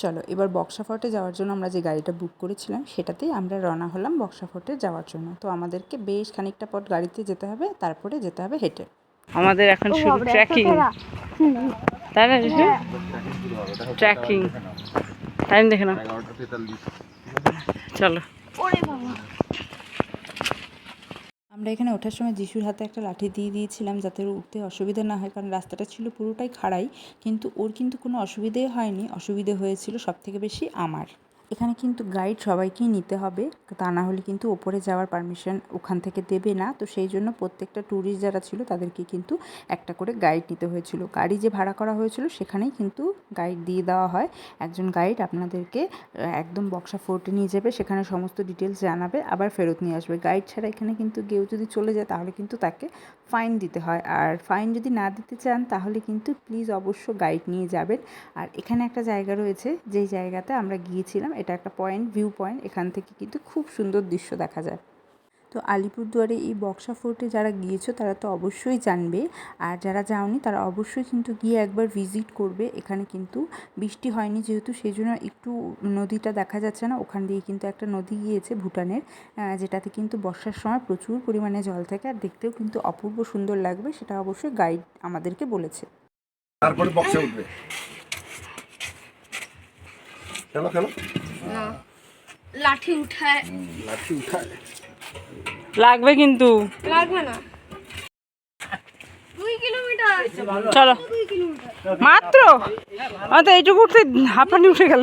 চলো এবার বক্সা ফোর্টে যাওয়ার জন্য আমরা যে গাড়িটা বুক করেছিলাম সেটাতেই আমরা রওনা হলাম বক্সা ফোর্টে যাওয়ার জন্য। তো আমাদেরকে বেশ খানিকটা পথ গাড়িতে যেতে হবে, তারপরে যেতে হবে হেঁটে। আমাদের এখন শুরু ট্রেকিং, তাই না? ট্রেকিং টাইম দেখে না, চলো। আমরা এখানে ওঠার সময় যিশুর হাতে একটা লাঠি দিয়ে দিয়েছিলাম যাতে উঠতে অসুবিধা না হয়, কারণ রাস্তাটা ছিল পুরোটাই খাড়াই। কিন্তু ওর কিন্তু কোনো অসুবিধেই হয়নি, অসুবিধে হয়েছিল সবথেকে বেশি আমার। এখানে কিন্তু গাইড সবাইকেই নিতে হবে, তা না হলে কিন্তু ওপরে যাওয়ার পারমিশন ওখান থেকে দেবে না। তো সেই জন্য প্রত্যেকটা ট্যুরিস্ট যারা ছিল তাদেরকে কিন্তু একটা করে গাইড নিতে হয়েছিল। গাড়ি যে ভাড়া করা হয়েছিল সেখানেই কিন্তু গাইড দিয়ে দেওয়া হয়। একজন গাইড আপনাদেরকে একদম বক্সা ফোর্টে নিয়ে যাবে, সেখানে সমস্ত ডিটেলস জানাবে, আবার ফেরত নিয়ে আসবে। গাইড ছাড়া এখানে কিন্তু কেউ যদি চলে যায় তাহলে কিন্তু তাকে ফাইন দিতে হয়। আর ফাইন যদি না দিতে চান তাহলে কিন্তু প্লিজ অবশ্য গাইড নিয়ে যাবেন। আর এখানে একটা জায়গা রয়েছে যেই জায়গাতে আমরা গিয়েছিলাম, এটা একটা পয়েন্ট, ভিউ পয়েন্ট। এখান থেকে কিন্তু খুব সুন্দর দৃশ্য দেখা যায়। তো আলিপুরদুয়ারে এই বক্সা ফোর্টে যারা গিয়েছো তারা তো অবশ্যই জানবে, আর যারা যাওনি তারা অবশ্যই কিন্তু গিয়ে একবার ভিজিট করবে। এখানে কিন্তু বৃষ্টি হয়নি যেহেতু, সেই জন্য একটু নদীটা দেখা যাচ্ছে না। ওখান দিয়ে কিন্তু একটা নদী গিয়েছে ভুটানের, যেটাতে কিন্তু বর্ষার সময় প্রচুর পরিমাণে জল থাকে, আর দেখতেও কিন্তু অপূর্ব সুন্দর লাগবে। সেটা অবশ্যই গাইড আমাদেরকে বলেছে। তারপরে বক্সে উঠবে। খেলো খেলো, লাঠি উঠায়, লাঠি উঠায় লাগবে কিন্তু লাগবে না। 2 কিলোমিটার, চলো 2 কিলোমিটার মাত্র। তো এইটুকু উঠতে হাঁপানি উঠে গেল।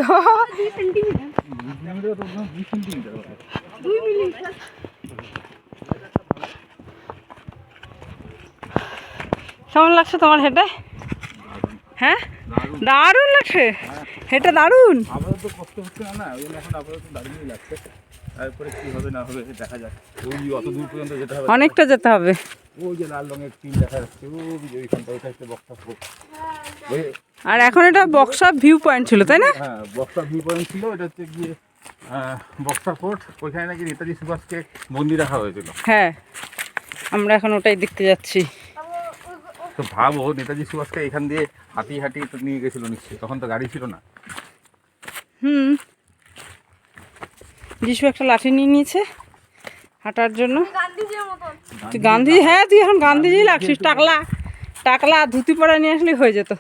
2 সেন্টিমিটার, 2 মিলিমিটার। কেমন লাগছে তোমার হেঁটে? হ্যাঁ, দারুণ লাগছে হেঁটে, দারুণ। আপাতত কষ্ট হচ্ছে না, ওই জন্য এখন আপাতত দারুণই লাগছে। তারপরে কি হবে না হবে দেখা যাক। ওই অত দূর পর্যন্ত যেতে হবে, অনেকটা যেতে হবে। ওই যে লাল রঙের টিন দেখা যাচ্ছে ওইখানটা, ওইটা হচ্ছে বক্সা ফোর্ট। আর এখন এটা বক্সা ভিউ পয়েন্ট ছিল, তাই না? হ্যাঁ, বক্সা ভিউ পয়েন্ট ছিল। এটা হচ্ছে গিয়ে বক্সা ফোর্ট। ওইখানে নাকি নেতাজি সুভাষকে বন্দি রাখা হয়েছিল। হ্যাঁ, আমরা এখন ওটাই দেখতে যাচ্ছি। তো ভাবো, নেতাজি সুভাষকে এখান দিয়ে হাঁটি হাঁটি তো নিয়ে গেছিল নিশ্চয়ই, তখন তো গাড়ি ছিল না। যিশু একটা লাঠি নিয়ে নিয়েছে হাঁটার জন্য। গান্ধীজির মতন। তুই গান্ধী, হ্যাঁ তুই এখন গান্ধীজি লাগছিস। টাকলা টাকলা ধুতি পরা নিয়ে আসলে হয়ে যেত।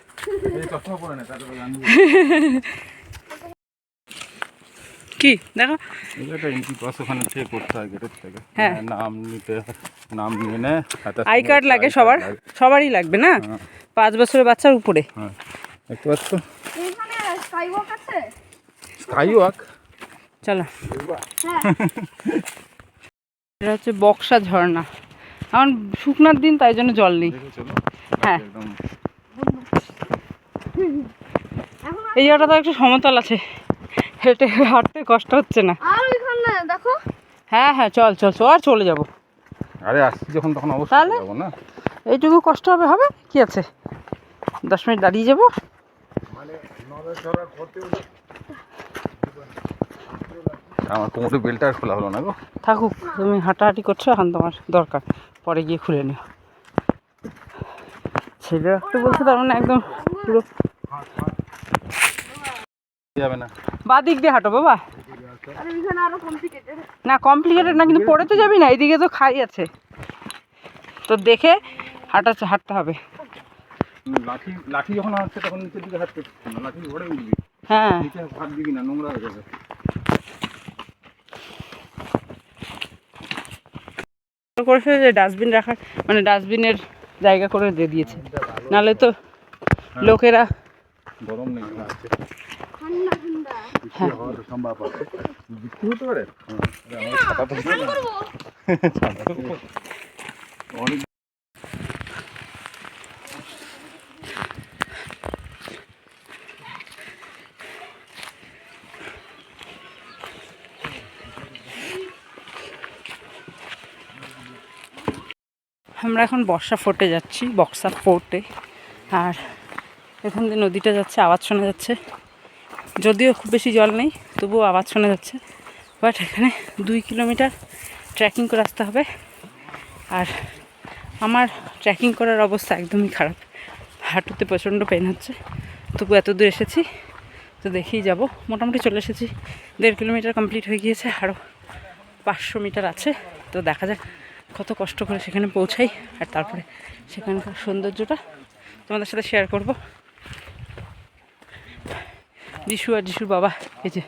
চশমা পরে না, তারপরে গান্ধী। কি দেখো, এটা এন্ট্রি পাস ওখানে থেকে করতে হয়, গেটের থেকে। হ্যাঁ, নাম নিতে, নাম নিয়ে নেয়। আই কার্ড লাগে সবারই লাগবে না, 5 বছরের বাচ্চার উপরে। হ্যাঁ, দেখতে পাচ্ছ এখানে স্কাই ওয়াক আছে। স্কাই ওয়াক, চলো। হ্যাঁ, এটা হচ্ছে বক্সা ঝর্ণা। এখন শুকনার দিন, তাই জন্য জল নেই। হ্যাঁ, এই জায়গাটা তো একটু সমতল আছে, হেঁটে হাঁটতে কষ্ট হচ্ছে না। আর ওইখানে দেখো। হ্যাঁ হ্যাঁ, চল চল চল, আর চলে যাবো। আরে আসছি যখন তখন অবশ্যই তাহলে যাবো না। এইটুকু কষ্ট হবে, হবে কি আছে, 10 মিনিট দাঁড়িয়ে যাবো। আমার কোমরে বেলটা আর খোলা হলো না গো। থাকুক, তুমি হাঁটাহাঁটি করছো, এখন তোমার দরকার, পরে গিয়ে খুলে নিও। ছেলে রাখতে বলছো তার মানে একদম পুরো যাবে না, বাঁ দিক দিয়ে হাঁটো বাবা। আর ওইখানে আরো কমপ্লিকেটেড। না কমপ্লিকেটেড না, কিন্তু পড়ে তো যাবি না, এইদিকে তো খাই আছে, তো দেখে হাঁটতে হবে। লাঠি লাঠি যখন আসছে তখন নিচের দিকে হাঁটতে না, লাঠি ঘরে উঠবি। হ্যাঁ, নিচে হাত দিবি না, নোংরা হয়ে যাবে। করেছে যে ডাস্টবিন রাখার, মানে ডাস্টবিনের জায়গা করে দিয়ে দিয়েছে, নাহলে তো লোকেরা গরম নেই, আছে ঠান্ডা ঠান্ডা। বৃষ্টি হওয়ার সম্ভব আছে। বৃষ্টি হতে পারে। আমার ছাতা তো স্নান করবো। অনেক। আমরা এখন বক্সা ফোর্টে যাচ্ছি, বক্সা ফোর্টে। আর এখান দিয়ে নদীটা যাচ্ছে, আওয়াজ শোনা যাচ্ছে, যদিও খুব বেশি জল নেই তবুও আওয়াজ শোনা যাচ্ছে। বাট এখানে 2 কিলোমিটার ট্রেকিং করে আসতে হবে। আর আমার ট্রেকিং করার অবস্থা একদমই খারাপ, হাঁটুতে প্রচণ্ড পেন হচ্ছে, তবু এত দূর এসেছি, তো দেখেই যাব। মোটামুটি চলে এসেছি, 1.5 কিলোমিটার কমপ্লিট হয়ে গিয়েছে, আরও 500 মিটার আছে। তো দেখা যাক কত কষ্ট করে সেখানে পৌঁছাই, আর তারপরে সেখানকার সৌন্দর্যটা তোমাদের সাথে শেয়ার করব। যিশু আর যিশুর বাবা এই যে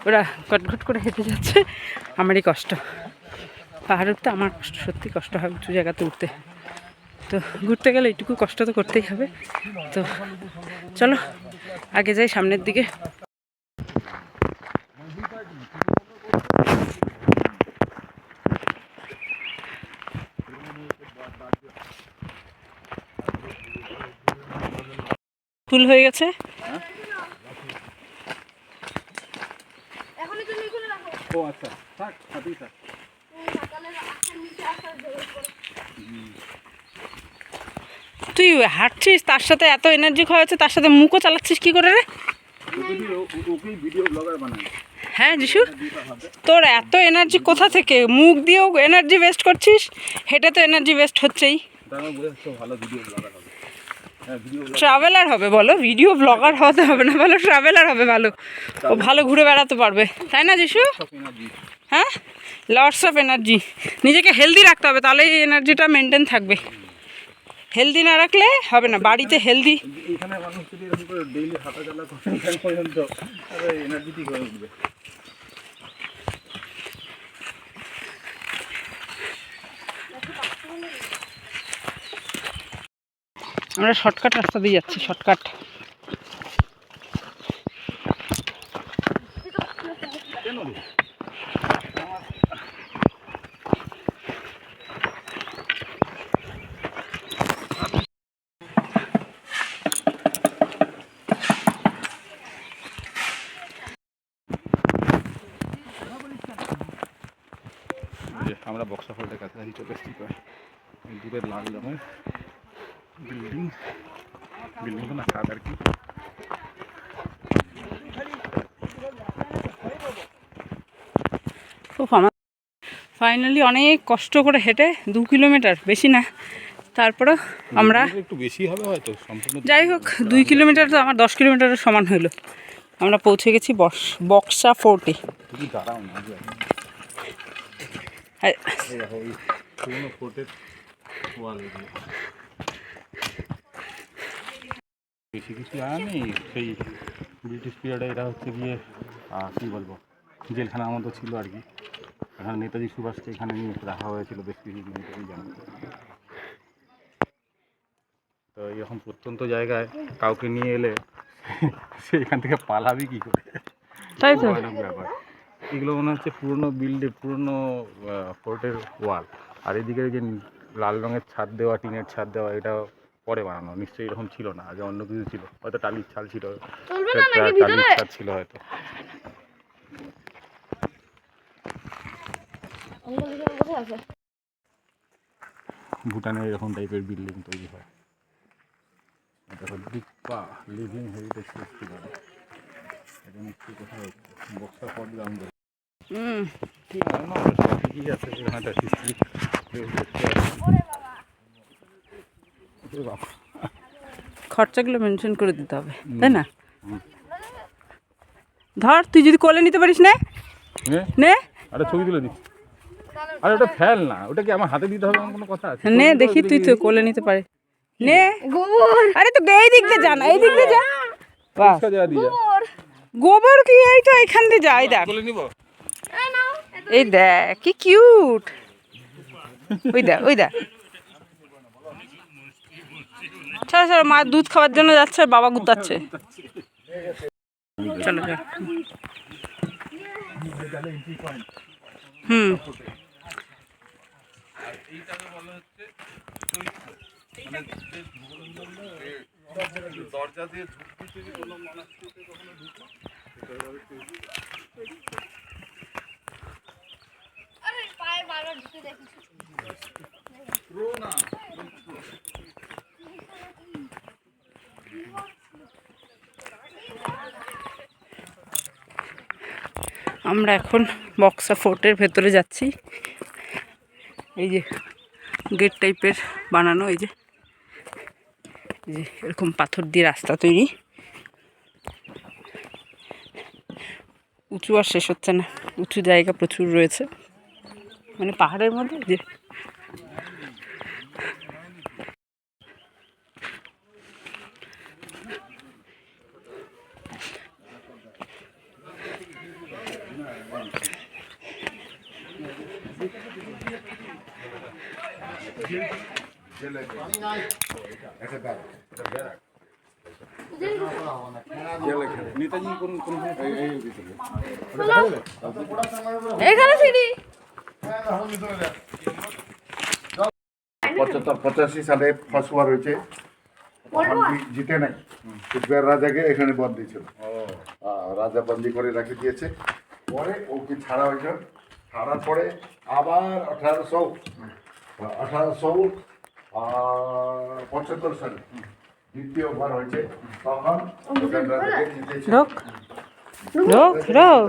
ওরা ঘটঘট করে হেঁটে যাচ্ছে, আমারই কষ্ট। পাহাড় উঠতে আমার কষ্ট, সত্যি কষ্ট হয় উঁচু জায়গাতে উঠতে। তো ঘুরতে গেলে এইটুকু কষ্ট তো করতেই হবে। তো চলো আগে যাই সামনের দিকে। ফুল হয়ে গেছে। এখনই তুমি এখানে রাখো। ও আচ্ছা, থাক হাতেই থাক। সকালে আসার নিচে আসার জোর করে। তুই হাঁটছিস তার সাথে এত এনার্জি খাওয়া হচ্ছে, তার সাথে মুখও চালাচ্ছিস কি করে রে? ওকেই ভিডিও ব্লগার বানায়। হ্যাঁ যিশু, তোর এত এনার্জি কোথা থেকে? মুখ দিয়েও এনার্জি ওয়েস্ট করছিস, হেঁটে তো এনার্জি ওয়েস্ট হচ্ছেই। তারা বলে ভালো ভিডিও ব্লগার হবে। হ্যাঁ, ভিডিও ট্রাভেলার হবে বলো, ভিডিও ব্লগার হতে হবে না, ভালো ট্রাভেলার হবে। ভালো, ও ভালো ঘুরে বেড়াতে পারবে, তাই না যিশু? হ্যাঁ, লটস অফ এনার্জি। নিজেকে হেলদি রাখতে হবে, তাহলে এই এনার্জিটা মেনটেন থাকবে। হেলদি না রাখলে হবে না। বাড়িতে হেলদি, এখানে মানুষ যদি এরকম করে ডেইলি হাঁটা চলা করে এখানে পর্যন্ত এনার্জেটিক হয়ে উঠবে। আমরা শর্টকাট রাস্তা দিয়ে যাচ্ছি, শর্টকাট। আমরা বক্সা ফলের কাছাকাছি চলে এসেছি। দূরের লাল রঙের বিল্ডিং না ছাদ আর কি। খুব আমার ফাইনালি অনেক কষ্ট করে হেঁটে 2 কিলোমিটার, বেশি না, তারপরেও আমরা একটু বেশি হবে হয়তো সম্পূর্ণ। যাই হোক 2 কিলোমিটার তো আমার 10 কিলোমিটারের সমান হইলো। আমরা পৌঁছে গেছি বক্সা ফোর্টে। দাঁড়াও না, পুরনো ফোর্টের ওয়াল বেশি কিছু আনি। সেই ব্রিটিশ পিরিয়ডে এটা হচ্ছে গিয়ে কী বলবো, জেলখানার মতো ছিল আর কি। এখানে নেতাজি সুভাষকে এখানে নিয়ে রাখা হয়েছিল বেশ কিছুদিন, জানো। তো এরকম প্রত্যন্ত জায়গায় কাউকে নিয়ে এলে সে এখান থেকে পালাবি কী করে, তাই তো ভয়ানক ব্যাপার। এগুলো মনে হচ্ছে পুরনো পুরনো ফোর্টের ওয়াল। আর এদিকে যে লাল রঙের ছাদ দেওয়া, টিনের ছাদ দেওয়া, এটা পরে বানানো। নিশ্চয়ই এরকম ছিল না, আগে অন্য কিছু ছিল, হয়তো টালির ছাদ ছিল, টালির ছাদ ছিল হয়তো। ভুটানে এরকম টাইপের বিল্ডিং তৈরি হয়। দীপা লিভিং হেরিটেজ ফেস্টিভ্যাল, এটা নিশ্চয়ই কোথাও হচ্ছে বক্সা ফোর্ট গ্রাউন্ডে। ঠিকই আছে, এখানটা হিস্ট্রি খরচাগুলো মেনশন করে দিতে হবে, তাই না? ধর তুই যদি কোলে নিতে পারিস না, নে। আরে ছবি তুলে দিচ্ছি। আরে ওটা ফেল না, ওটা কি আমার হাতে দিতে হবে এমন কোনো কথা আছে? নে দেখি, তুই তো কোলে নিতে পারিস নে। আরে তো এই দিক দিয়ে যা না, এই দিক দিয়ে যা। বাহ, গোবর কি? এই তো এইখান দিয়ে যাই, দেখ এই দেখ কি কিউট। ওই দেখ, ওই দেখ। চলো চলো, মা দুধ খাওয়ার জন্য যাচ্ছে, বাবা গুতাচ্ছে। চলো চলো। হুম, দরজা দিয়ে পায়ে বারবার ঢুকে দেখিস। আমরা এখন বক্সা ফোর্টের ভেতরে যাচ্ছি। এই যে গেট টাইপের বানানো, এই যে এরকম পাথর দিয়ে রাস্তা তৈরি। উঁচু আর শেষ হচ্ছে না, উঁচু জায়গা প্রচুর রয়েছে, মানে পাহাড়ের মধ্যে যে নেতাজি কোন কোন এখানে সিঁড়ি 75-85 সালে ফসুয়া রয়েছে, তখন জিতে নাই, কুচবিহার রাজাকে এখানে বন্দি ছিল। রাজা বন্দি করে রেখে দিয়েছে, পরে ওকে ছাড়া হয়েছে। ছাড়ার পরে আবার 1875 সালে দ্বিতীয়বার হয়েছে, তখন কুচবিহার রাজাকে জিতেছে।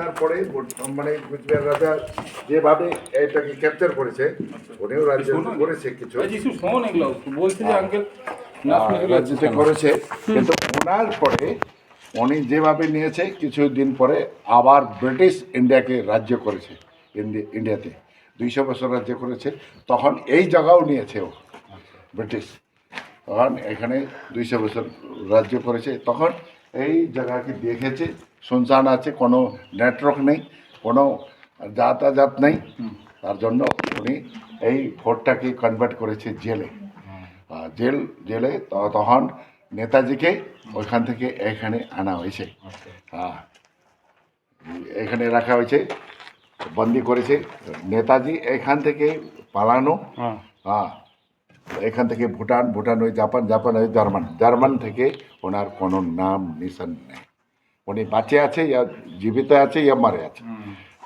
তারপরে মানে কুচবিহার রাজা যেভাবে এটাকে ক্যাপচার করেছে, উনিও রাজ্য করেছে কিছু, যিশু শোন এগুলো বলছি যে আঙ্কেল রাজ্যতে করেছে, কিন্তু ওনার পরে উনি যেভাবে নিয়েছে কিছুদিন পরে আবার ব্রিটিশ ইন্ডিয়াকে রাজ্য করেছে, ইন্ডিয়াতে 200 বছর রাজ্য করেছে। তখন এই জায়গাও নিয়েছে ও ব্রিটিশ, তখন এখানে 200 বছর রাজ্য করেছে। তখন এই জায়গাকে দেখেছে, শুনশান আছে, কোনো নেটওয়ার্ক নেই, কোনো যাতায়াত নেই, তার জন্য উনি এই ফোর্টটাকে কনভার্ট করেছে জেলে। জেলে তখন নেতাজিকে ওইখান থেকে এখানে আনা হয়েছে, এখানে রাখা হয়েছে, বন্দি করেছে। নেতাজি এখান থেকে পালানো, এখান থেকে ভুটান ওই জাপান ওই জার্মান থেকে ওনার কোনো নাম নিশান নেই, উনি বাঁচে আছে ইয়া জীবিত আছে ইয়া মারে আছে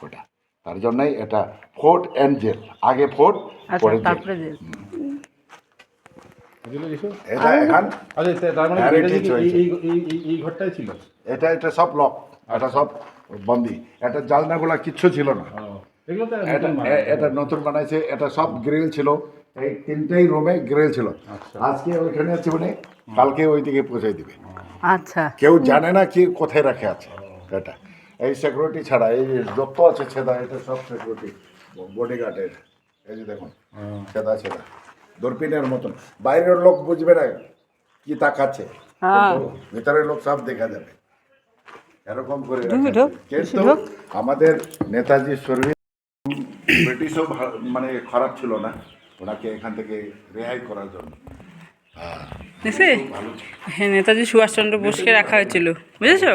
ওটা। তার জন্যই এটা ফোর্ট অ্যান্ড জেল, আগে ফোর্ট পরে জেল। এটা এখন তার মানে heritage হয়েছে। এই ঘরটাই ছিল। এটা সব লক, এটা সব বন্দি, এটা জালনাগুলা কিচ্ছু ছিল না। এগুলো তো এটা নতুন বানাইছে, এটা সব গ্রিল ছিল, এই 3টেই রুমে গ্রিল ছিল। আজকে ওইখানে আছে, মানে কালকে ওই দিকে পৌঁছাই দিবে। আচ্ছা, কেউ জানে না কি কোথায় রাখে আছে এটা। এই সিকিউরিটি ছাড়া এই যত আছে ছেদা, এটা সব সিকিউরিটি বডিগার্ডের। এই যে দেখুন ছেদা দূরবীনের মতন, বাইরের লোক বুঝবে না কি তাকাচ্ছে, কিন্তু ভিতরের লোক সব দেখা যাবে, এরকম করে রাখা আছে। কিন্তু আমাদের নেতাজি শরীর ব্রিটিশও মানে খারাপ ছিল না, ওনাকে এখান থেকে রেহাই করার জন্য। দেখছি হ্যাঁ, নেতাজি সুভাষচন্দ্র বোসকে রাখা হয়েছিল, বুঝেছো?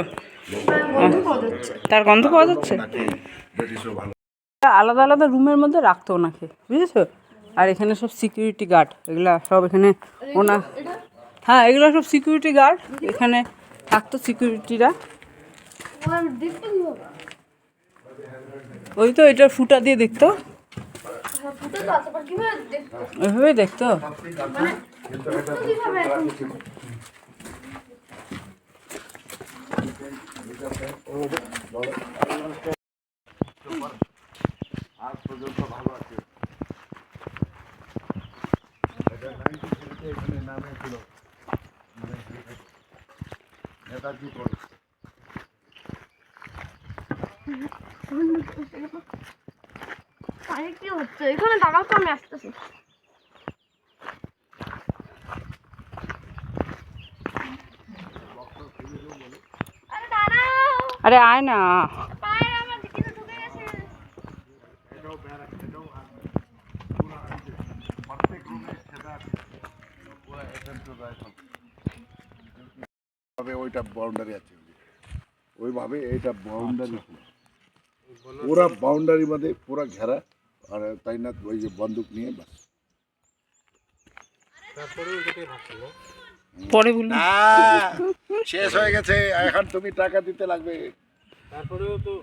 তার গন্ধ পাওয়া যাচ্ছে। ব্রিটিশও ভালো। আলাদা আলাদা রুমের মধ্যে রাখতো ওনাকে, বুঝেছো? আর এখানে সব সিকিউরিটি গার্ড, এগুলা সব এখানে ওনা, হ্যাঁ এগুলো সব সিকিউরিটি গার্ড, এখানে থাকতো সিকিউরিটিরা। দেখতে কি হবে? ওই তো এটা ফুটা দিয়ে দেখতো, ফুটে তো আছে, কিভাবে দেখতে? ওইভাবেই দেখতো। কিভাবে এখন? আজ পর্যন্ত ভালো আছে। এটা 1930 এখানে নামে ছিল, মানে নেতাজি কোর্ট। আরে কি হচ্ছে এখানে? দাঁড়াও তো, আমি আসতেছি। আরে দাঁড়াও, আরে আয় না, পায়ের আমার দিকে ঢুকে গেছে। প্রত্যেক রুমে ছেদা আছে, পুরো এসেন্স এখন ভাবে ওইটা বাউন্ডারি আছে, ওইভাবে এইটা বাউন্ডারি, পুরা বাউন্ডারি মধ্যে পুরা ঘেরা, আর তাই না ওই যে বন্দুক নিয়ে বাস। পরে বলুন। শেষ হয়ে গেছে, এখন তুমি টাকা দিতে লাগবে। তারপরেও তো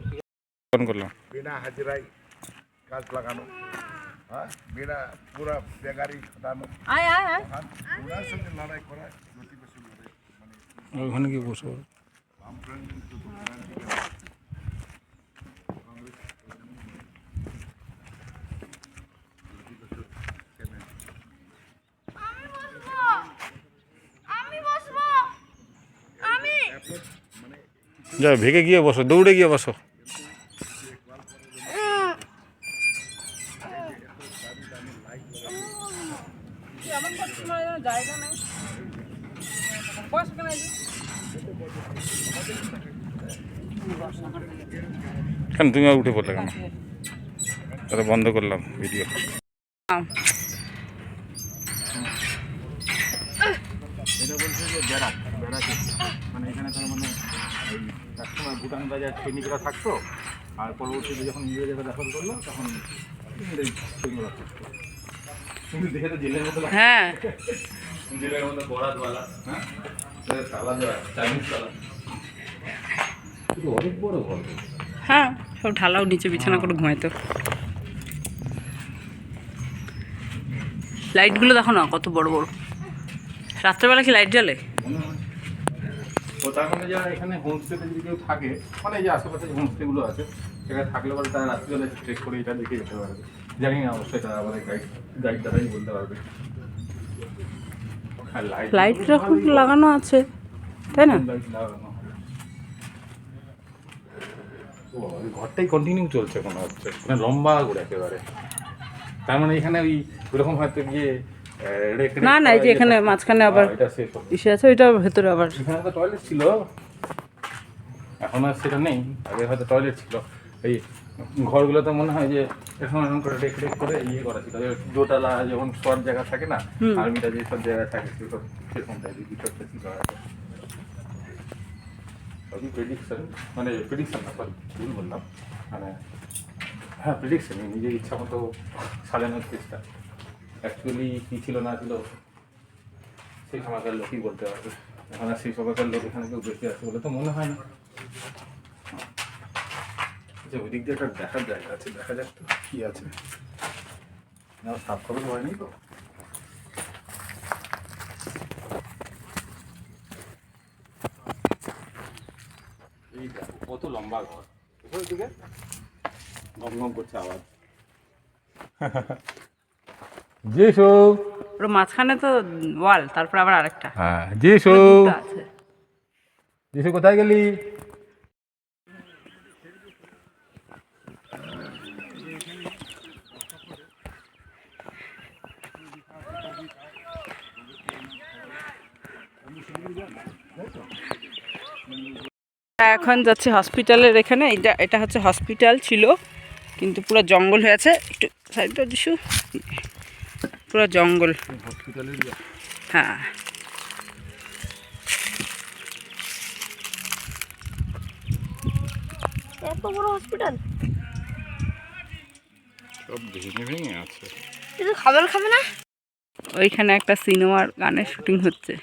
করলাম বিনা হাজিরায় কাজ লাগানো, হ্যাঁ, বিনা পুরা বেগারি খাটানো, আয় আয় আয়, ওনার সঙ্গে লড়াই করা, প্রতিবেশী লড়াই, মানে ওখানে গিয়ে বসবো। বামফ্রন্ট কিন্তু আমি বসবো, আমি যাও ভেগে গিয়ে বসো, দৌড়ে গিয়ে বসো। জায়গা নেই বস কেন কেন তুমি আর উঠে পড়লে কেন? তাহলে বন্ধ করলাম ভিডিও। এটা বলছে যে ব্যারাক মানে এখানে তার মানে ওই একসময় ভুটান রাজার সৈনিকরা থাকতো, আর পরবর্তীতে যখন ইংরেজরা দখল করলো তখন ইংরেজ সৈনিকরা থাকতো। কিন্তু দেখে তো জেলের মতো লাগে। হ্যাঁ জেলের মতো বরাতওয়ালা, হ্যাঁ তালা দেওয়া চাইনিজ তালা, কিন্তু অনেক বড় ঘর। হ্যাঁ সব ঢালাও নিচে বিছানা করে ঘুমাইতো। লাইটগুলো দেখো না কত বড় বড়, রাত্রেবেলা কি লাইট জ্বলে? তো তার মানে যারা এখানে হোমস্টেতে যদি কেউ থাকে, মানে এই যে আশেপাশে যে হোমস্টেগুলো আছে সেখানে থাকলে পরে তারা রাত্রিবেলা ট্রেক করে এটা দেখে যেতে পারবে। জানি না অবশ্যই তারা আমাদের গাইড দ্বারাই বলতে পারবে। আর লাইট যখন লাগানো আছে তাই না? লাইট লাগানো। ও এই ঘরটাই কন্টিনিউ চলছে মনে হচ্ছে, মানে লম্বা করে একেবারে। তার মানে এখানে ওই ওরকম হয়তো গিয়ে না না এই যে এখানে মাঝখানে আবার এটা শেষ হবে। ইসে আছে, ওইটা ভেতরে আবার এখানে তো টয়লেট ছিল, এখন আর সেটা নেই। আগে হয়তো টয়লেট ছিল। এই ঘরগুলোতে মনে হয় যে এখন এরকম করে ডেক করে ইয়ে করা ছিল, দোতলা যেমন শর্ট জায়গা থাকে না, আর্মিটা যেসব জায়গায় থাকে সেসব সেরকম টাইপের কিছু একটা ছিল। সবই প্রেডিকশন, মানে প্রেডিকশন না, সরি ভুল বললাম, মানে হ্যাঁ প্রেডিকশনই, নিজের ইচ্ছা মতো সাজানোর চেষ্টা। অ্যাকচুয়ালি কী ছিল না ছিল সেই সময়কার লোকই বলতে পারবে। এখন আর সেই সময়কার লোক এখানে কেউ বেঁচে আছে বলে তো মনে হয় না। আচ্ছা ওই দিক দিয়ে একটা দেখার জায়গা আছে, দেখা যাক তো কী আছে। না সাফ খবর হয়নি তো। এই দেখো কত লম্বা ঘর, ওইদিকে গম গম করছে আওয়াজ। যেসু ওর মাঝখানে তো ওয়াল, তারপর আবার আরেকটা হ্যাঁ যেসু দুটো আছে। যেসু কোথায় গেলি? এখন যাচ্ছি হসপিটালের এখানে, এটা হচ্ছে হসপিটাল ছিল কিন্তু পুরো জঙ্গল হয়ে আছে। একটু সাইডটা দিশু, পুরো জঙ্গল। হসপিটালের হ্যাঁ এত বড় হসপিটাল, সব ভেঙে ভেঙে আছে। কিন্তু খাবার খাবে না? ওইখানে একটা সিনেমার গানের শুটিং হচ্ছে।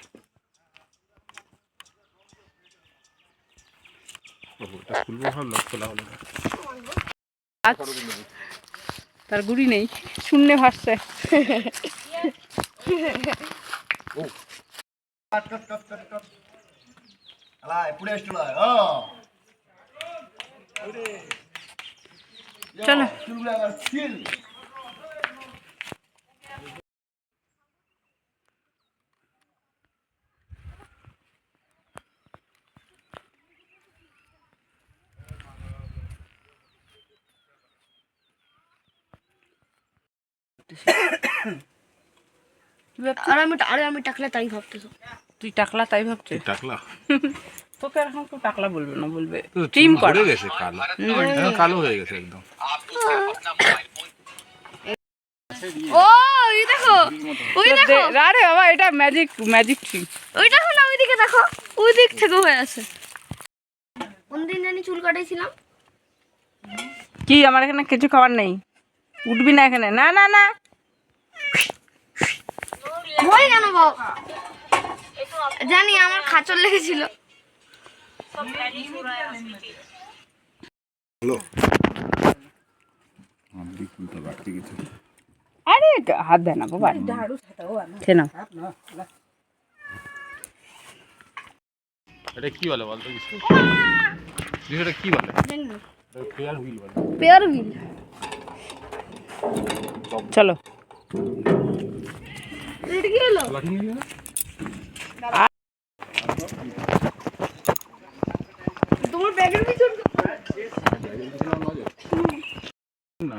খুলবো ভাবলাম, খোলা হলো না। আজ তার গুড়ি নেই, শূন্যে ভাসছে। চলো আরে আমি টাকলে তাই ভাবতেছো। তুই টাকলা তাই ভাবছিস? টাকলা তোকে এখন কেউ টাকলা বলবে না, বলবে টিম করা। পড়ে গেছে কালো, কালো হয়ে গেছে একদম। ও এই দেখো, ওই দেখো, আরে বাবা এটা ম্যাজিক ম্যাজিক ট্রি। ওইটা হলো ওইদিকে দেখো, ওই দিক থেকে হয়ে আছে। কোন দিন জানি চুল কাটাইছিলাম। কি আমার এখানে কিছু খাবার নেই, উঠবি না এখানে, না না না। ভয় কেন বাবা? জানি আমার খাঁচর লেগেছিল। আরে হাত দেয় না বাবা, খেয়ে নাও। এটা কি বলে বলতো কিছু? এটা কি বলে? পেয়ার হুইল বলে। Pair wheel. চলো এটা কি হলো? লাঠি নিয়ে না? তোমার ব্যাগের পিছন না,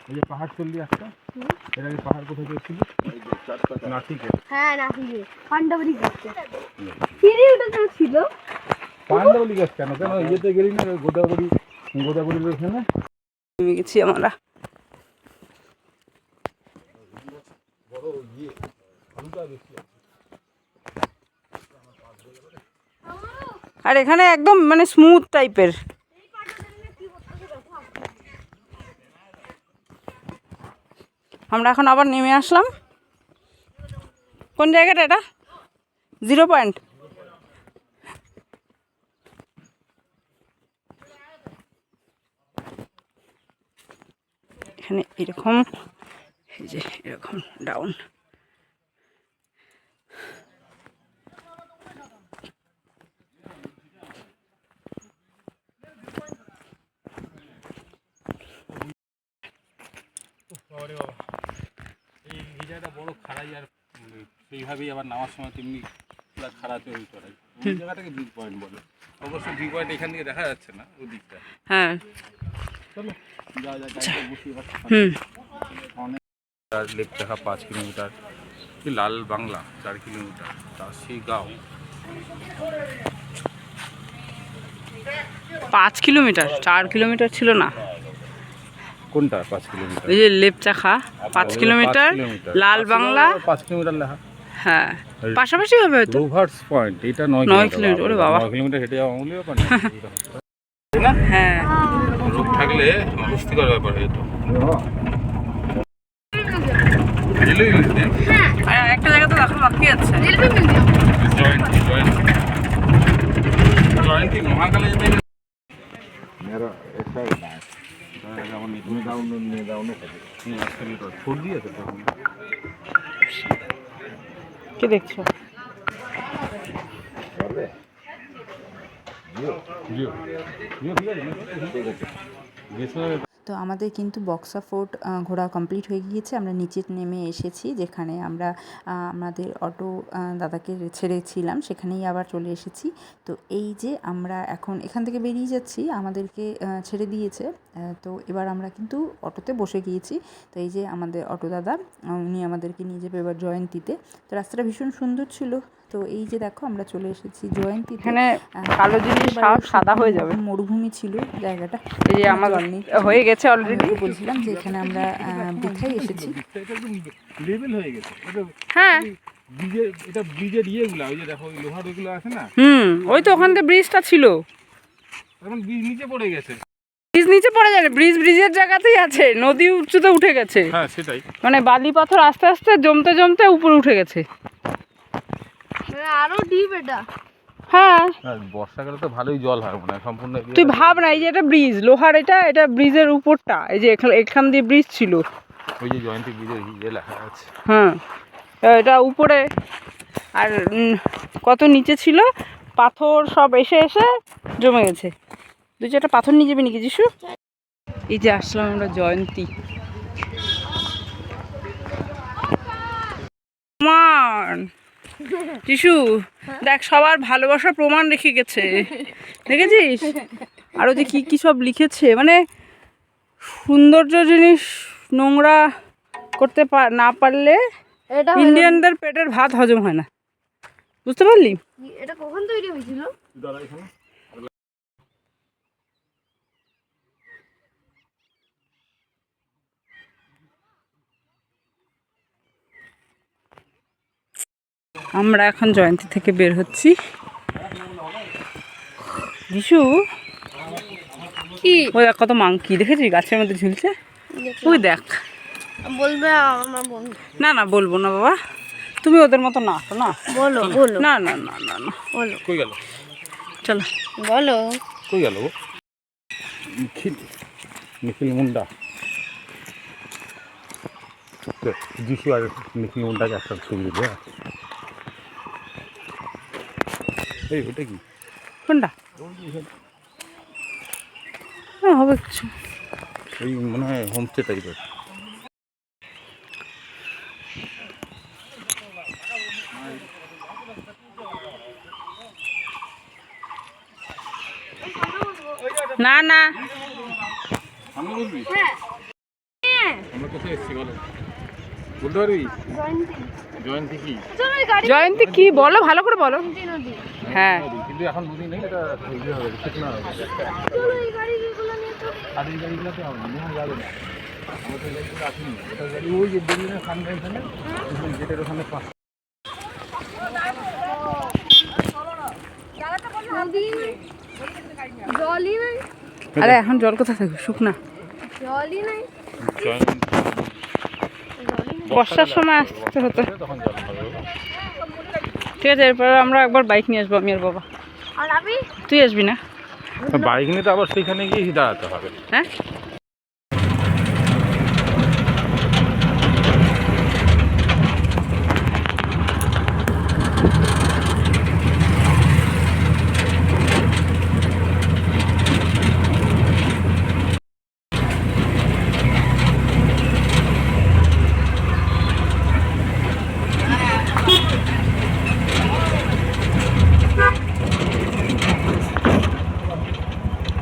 এই যে পাহাড় চললি একটা, এর আগে পাহাড় কোথায় গিয়েছিল? নাটিকে হ্যাঁ নাসিকে পান্ডাবলি গাছটা সিঁড়ি ওটা তো ছিল। পান্ডাবলি গাছ কেন কেন ইয়েতে গেলি না গোদাবরির ওখানে নেমে গেছি আমরা। আর এখানে একদম মানে স্মুথ টাইপের। আমরা এখন আবার নেমে আসলাম। কোন জায়গাটা এটা? 0 পয়েন্ট। এখানে এরকম, এই যে এরকম ডাউন। এই জায়গাটা বড় খাড়াই আর সেইভাবেই আবার নামার সময় তেমনি পুরো খাড়া তৈরি করাই ওই জায়গাটাকে ভিউ পয়েন্ট বলে। অবশ্য ভিউ পয়েন্ট এখান থেকে দেখা যাচ্ছে না ওই দিকটা। হ্যাঁ চলো যাওয়া যায় গাড়িতে বসি এবার। অনেক লেক দেখা 5 কিলোমিটার, কি লাল বাংলা 4 কিলোমিটার, তাসি গাঁও 5 কিলোমিটার, 4 কিলোমিটার ছিল না। কোনটা 5 কিলোমিটার? এই যে লেপচাখা 5 কিলোমিটার, লাল বাংলা 5 কিলোমিটার লেখা। হ্যাঁ পাশাপাশি হবে হয়তো। রোভার্স পয়েন্ট এটা 9 কিলোমিটার। ওরে বাবা, 9 কিলোমিটার হেঁটে যাওয়া আমলেও পারে না। হ্যাঁ রোগ থাকলে অস্বস্তিকর ব্যাপার হতো। রেলওয়ে মিউজিয়াম, আর একটা জায়গা তো এখন বাকি আছে। রেলওয়ে মিউজিয়াম জয়ন্তী মহাকালে যেতে গেলে मेरा ऐसा ही है ফুট দিয়েছে তখন। কি দেখছো? তো আমাদের কিন্তু বক্সা ফোর্ট ঘোরা কমপ্লিট হয়ে গিয়েছে। আমরা নিচে নেমে এসেছি, যেখানে আমরা আমাদের অটো দাদাকে ছেড়েছিলাম সেখানেই আবার চলে এসেছি। তো এই যে আমরা এখন এখান থেকে বেরিয়ে যাচ্ছি, আমাদেরকে ছেড়ে দিয়েছে। তো এবার আমরা কিন্তু অটোতে বসে গিয়েছি। তো এই যে আমাদের অটো দাদা, উনি আমাদেরকে নিয়ে যাবে এবার জয়ন্তীতে। তো রাস্তাটা ভীষণ সুন্দর ছিল। তো এই যে দেখো আমরা চলে এসেছি জয়ন্তী। এখানে কালো জিনিস সব সাদা হয়ে যাবে। মরুভূমি ছিল জায়গাটা। এই যে আমার হয়ে গেছে অলরেডি। বলছিলাম যে এখানে আমরা বৃথায় এসেছি। লেভেল হয়ে গেছে এটা। হ্যাঁ ব্রিজের, এটা ব্রিজের ইয়েগুলো ওই যে দেখো ওই লোহার ওইগুলো আছে না, ওই তো ওখান থেকে ব্রিজটা ছিল, এখন ব্রিজ নিচে পড়ে গেছে। ব্রিজ নিচে পড়ে যাবে, ব্রিজের জায়গাতেই আছে, নদী উচ্চতে উঠে গেছে। হ্যাঁ সেটাই, মানে বালি পাথর আস্তে আস্তে জমতে জমতে উপরে উঠে গেছে। আরো ডিপ এটা। হ্যাঁ বর্ষাকালে তো ভালোই জল হয় মনে হয় সম্পূর্ণ। তুই ভাব না, এই যে এটা ব্রিজ লোহার, এটা ব্রিজের উপরটা, এই যে এখান দিয়ে ব্রিজ ছিল। ওই যে জয়ন্তী ব্রিজের ইয়ে লেখা আছে। হ্যাঁ এটা উপরে, আর কত নিচে ছিল পাথর সব এসে এসে জমে গেছে। 2-4টা পাথর নিয়ে যাবি নাকি যিশু? এই যে আসলাম আমরা জয়ন্তী। প্রমাণ যিশু দেখ, সবার ভালোবাসার প্রমাণ রেখে গেছে, দেখেছিস? আরও যে কি কি সব লিখেছে, মানে সৌন্দর্য জিনিস নোংরা করতে না পারলে এটা ইন্ডিয়ানদের পেটের ভাত হজম হয় না, বুঝতে পারলি? এটা কখন তৈরি হয়েছিল? আমরা এখন জয়ন্তী থেকে বের হচ্ছি। যিশু কি ওই দেখ কত মাংকি, দেখেছিস গাছের মধ্যে ঝুলছে? ওই দেখ। বলবে আমার বন্ধু? না না বলবো না বাবা, তুমি ওদের মতো না তো না। বলো বলো। না না না না না বলো। কই গেল? চলো বলো। কই গেল নিখিল? নিখিল মুন্ডা, যিশু আর নিখিল মুন্ডাকে একটা ছবি দিবে। এই ওটা কি? কোনটা? হ্যাঁ হবে কিছু। ওই মনে হয় হোমস্টে টাইপের। না না আমরা বলবি? আমরা কোথায় এসেছি বলো, বলতে পারবি? জয়ন্তী। জয়ন্তী কি? চলো এই গাড়ি জয়ন্তী কি বলো, ভালো করে বলো। নদী। হ্যাঁ কিন্তু এখন নদী নেই, এটা ইয়ে হবে, শুকনো হবে। চলো এই গাড়িগুলো নিয়ে তো আর এই গাড়িগুলোতে হবে না, নেওয়া যাবে না। আমরা তো এই গাড়িগুলো আসিনি, এটা গাড়ি ওই যে বেরিয়ে সামনে এখানে গেটের ওখানে নদী নেই, জলই নাই, আরে এখন জল কোথা থাকবে, শুকনা। জলই নাই। বর্ষার সময় আসতে হতো। তখন জল হবে। ঠিক আছে, এরপর আমরা একবার বাইক নিয়ে আসবো, আমি আর বাবা। আর আমি তুই আসবি না? বাইক নিয়ে তো আবার সেখানে গিয়ে দাঁড়াতে হবে। হ্যাঁ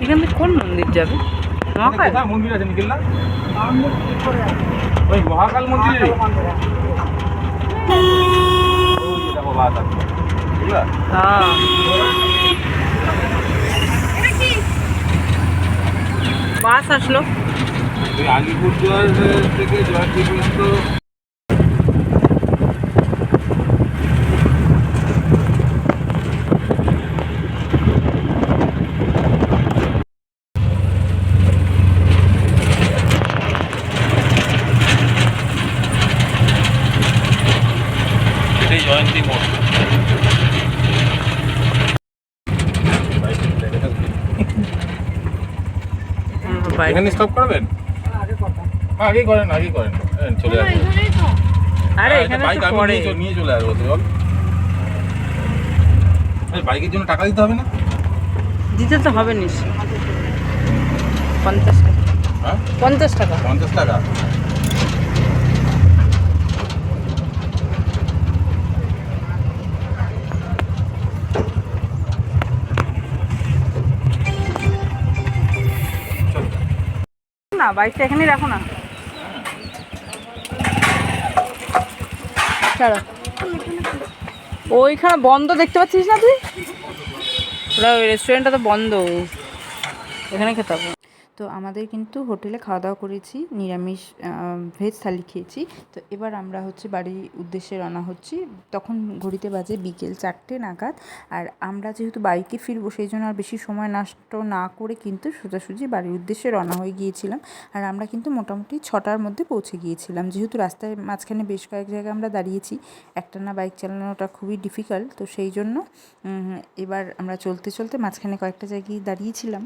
এখান থেকে কোন মন্দির যাবে? মহাকাল? কোথায় মন্দির আছে নিখিল না? ওই মহাকাল মন্দির। ওই যে দেখো বাস আছে, বুঝলা? হ্যাঁ বাস আসলো। ওই আলিপুরদুয়ার থেকে জয়ন্তী পর্যন্ত এটাই জয়ন্তী মোড়। বাইক এখানে স্টপ করবেন? হ্যাঁ আগেই করেন, আগেই করেন, চলে আসবেন। এখানেই তো আরে হ্যাঁ, এখানে বাইক তো আমি পরে নিয়ে চলে আসবো তো, চল। এই বাইকের জন্য টাকা দিতে হবে না? দিতে তো হবে নিশ্চয়। 50 টাকা। হ্যাঁ 50 টাকা। 50 টাকা। না বাইকটা এখানেই রাখো না। ছাড়ো। ওইখানে বন্ধ দেখতে পাচ্ছিস না তুই? ওরা ওই রেস্টুরেন্টটা তো বন্ধ, এখানে খেতে হবে। তো আমাদের কিন্তু হোটেলে খাওয়া দাওয়া করেছি, নিরামিষ ভেজ থালি খেয়েছি। তো এবার আমরা হচ্ছে বাড়ির উদ্দেশ্যে রওনা হচ্ছি। তখন ঘড়িতে বাজে বিকেল 4টে নাগাদ। আর আমরা যেহেতু বাইকে ফিরবো সেই জন্য আর বেশি সময় নষ্ট না করে কিন্তু সোজাসুজি বাড়ির উদ্দেশ্যে রওনা হয়ে গিয়েছিলাম। আর আমরা কিন্তু মোটামুটি 6টার মধ্যে পৌঁছে গিয়েছিলাম। যেহেতু রাস্তায় মাঝখানে বেশ কয়েক জায়গায় আমরা দাঁড়িয়েছি, একটানা বাইক চালানোটা খুবই ডিফিকাল্ট, তো সেই জন্য এবার আমরা চলতে চলতে মাঝখানে কয়েকটা জায়গায় দাঁড়িয়েছিলাম।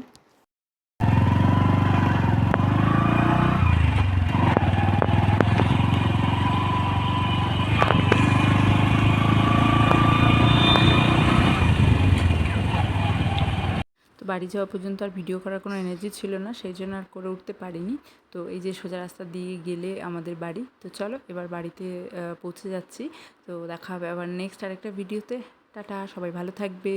তো বাড়ি যাওয়া পর্যন্ত আর ভিডিও করার কোনো এনার্জি ছিল না, সেই জন্য আর করে উঠতে পারিনি। তো এই যে সোজা রাস্তা দিয়ে গেলে আমাদের বাড়ি। তো চলো এবার বাড়িতে পৌঁছে যাচ্ছি। তো দেখা হবে আবার নেক্সট আরেকটা ভিডিওতে। টাটা, সবাই ভালো থাকবে।